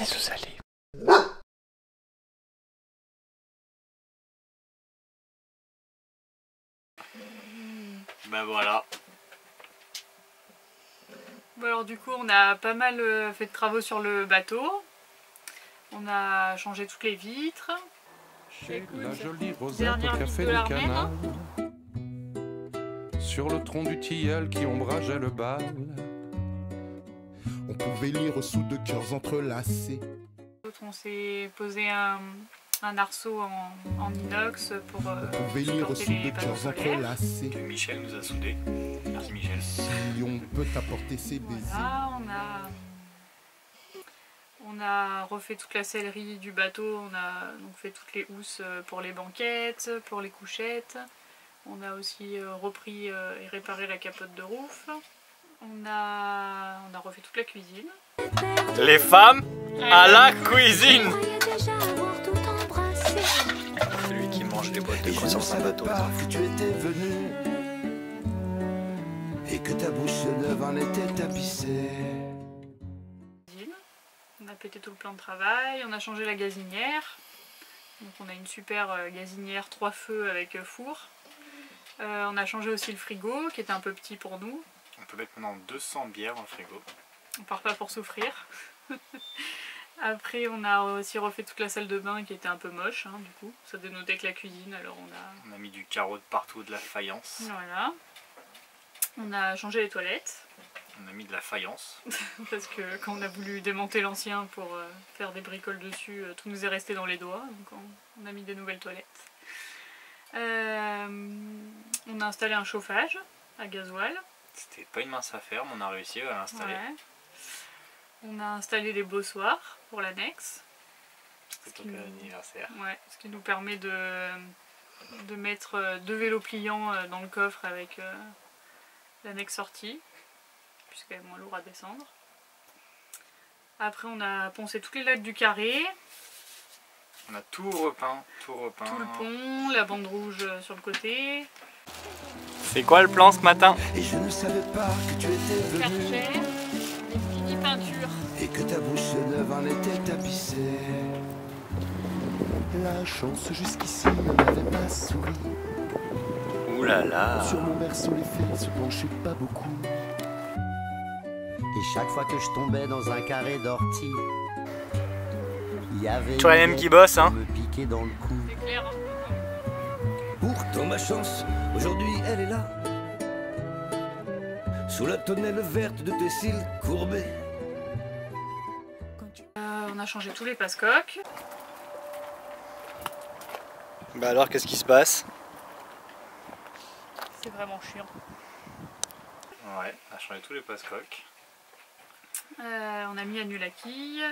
c'est sous-salé. Ben voilà. Bon alors du coup on a pas mal fait de travaux sur le bateau. On a changé toutes les vitres. La jolie rosette Dernière au café vitre de du l'armée, canal. Sur le tronc du tilleul qui ombrageait le bal. On pouvait lire sous deux cœurs entrelacés. On s'est posé un arceau en inox pour On pouvait lire supporter sous les deux panneaux cœurs solaires. entrelacés. Que Michel nous a soudés. Merci Michel. Si on peut apporter ses baisers. Voilà, on a refait toute la sellerie du bateau, on a donc fait toutes les housses pour les banquettes, pour les couchettes. On a aussi repris et réparé la capote de roof. On a refait toute la cuisine. Les femmes à la cuisine. Celui qui mange les boîtes de croissants sur un bateau. Que tu étais venu et que ta bouche neuve en était tapissée. On a pété tout le plan de travail, on a changé la gazinière. Donc on a une super gazinière 3 feux avec four. On a changé aussi le frigo qui était un peu petit pour nous. On peut mettre maintenant 200 bières dans le frigo. On part pas pour souffrir. Après on a aussi refait toute la salle de bain qui était un peu moche hein, du coup. Ça dénotait que la cuisine alors On a mis du carreau de partout, de la faïence. Voilà. On a changé les toilettes. On a mis de la faïence. Parce que quand on a voulu démonter l'ancien pour faire des bricoles dessus, tout nous est resté dans les doigts. Donc on a mis des nouvelles toilettes. On a installé un chauffage à gasoil. C'était pas une mince affaire, mais on a réussi à l'installer. Ouais. On a installé les bossoirs pour l'annexe. C'était ton anniversaire. Ouais, ce qui nous permet de mettre 2 vélos pliants dans le coffre avec l'annexe sortie, puisqu'elle est moins lourde à descendre. Après on a poncé toutes les lattes du carré. On a tout repeint, Tout le pont, la bande rouge sur le côté. C'est quoi le plan ce matin? Et je ne savais pas que tu étais venu Karcher, des mini peintures. et que ta bouche neuve en était tapissée. La chance jusqu'ici ne m'avait pas souri. Ouh là là. Sur mon berceau les fées se penchaient pas beaucoup. Et chaque fois que je tombais dans un carré d'ortie, il y avait Toi même qui bosse hein. me piquer dans le cou. C'est clair. Pourtant ma chance, aujourd'hui elle est là. Sous la tonnelle verte de tes cils courbés. On a changé tous les passe-coques. Bah alors qu'est-ce qui se passe? C'est vraiment chiant. Ouais, on a changé tous les passe-coques. On a mis à nu la quille.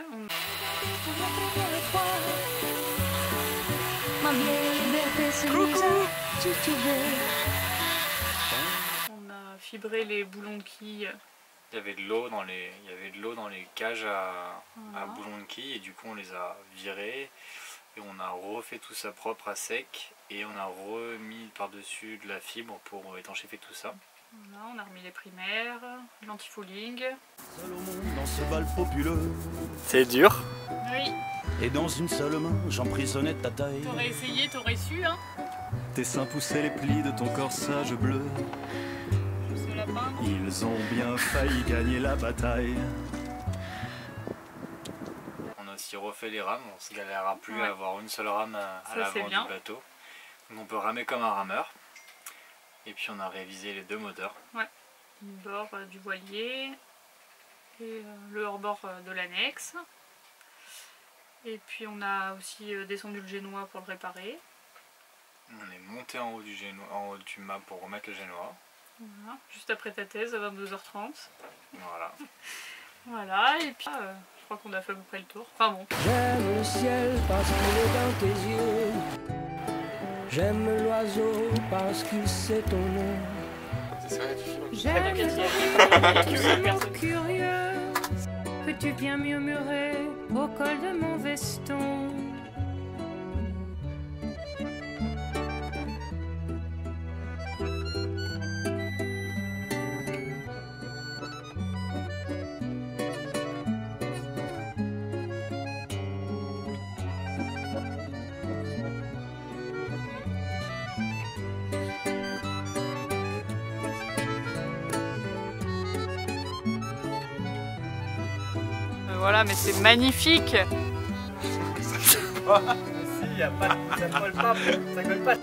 On a fibré les boulons de quille. Il y avait de l'eau dans les cages à Voilà. boulons de quilles et du coup on les a virés et on a refait tout ça propre à sec et on a remis par-dessus de la fibre pour étanchéfer tout ça. Voilà, on a remis les primaires, l'antifouling. Seul au monde dans ce bal populeux. C'est dur. Oui, Et dans une seule main, j'emprisonnais ta taille. t'aurais essayé, t'aurais su, hein. Tes seins poussaient les plis de ton corsage bleu. Ce lapin. Ils ont bien failli gagner la bataille. On a aussi refait les rames, on se galérera plus Ouais. à avoir une seule rame à Ça, c'est l'avant bien. du bateau. Donc on peut ramer comme un rameur. Et puis on a révisé les 2 moteurs. Le bord du voilier et le hors-bord de l'annexe. Et puis on a aussi descendu le génois pour le réparer. On est monté en haut du mât pour remettre le génois. Voilà, juste après ta thèse à 22h30. Voilà. Voilà, et puis je crois qu'on a fait à peu près le tour. Enfin bon. J'aime le ciel parce qu'il est dans tes yeux. J'aime l'oiseau parce qu'il sait ton nom. J'aime tellement curieux que tu viens murmurer au col de mon veston. Voilà, mais c'est magnifique. Si, y a pas, ça colle pas, ça colle pas.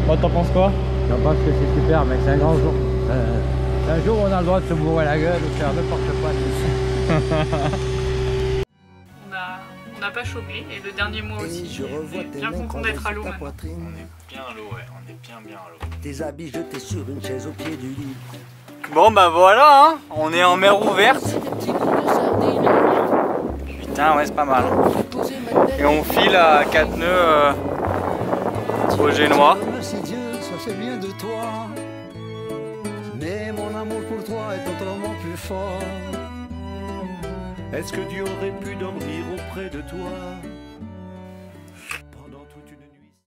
Bon, t'en penses quoi? Je pense que c'est super, mec, c'est un grand jour. C'est un jour où on a le droit de se bourrer la gueule ou faire n'importe quoi. On n'a pas chômé, et le dernier mois aussi. On est bien content d'être à l'eau maintenant. On est bien à l'eau, ouais, on est bien à l'eau. Tes habits jetés sur une chaise au pied du lit. Bon bah voilà, hein, on est en mer ouverte. Putain, ouais, c'est pas mal. Et on file à 4 nœuds au Génois. Merci Dieu, ça fait bien de toi. Mais mon amour pour toi est autrement plus fort. Est-ce que Dieu aurait pu dormir auprès de toi?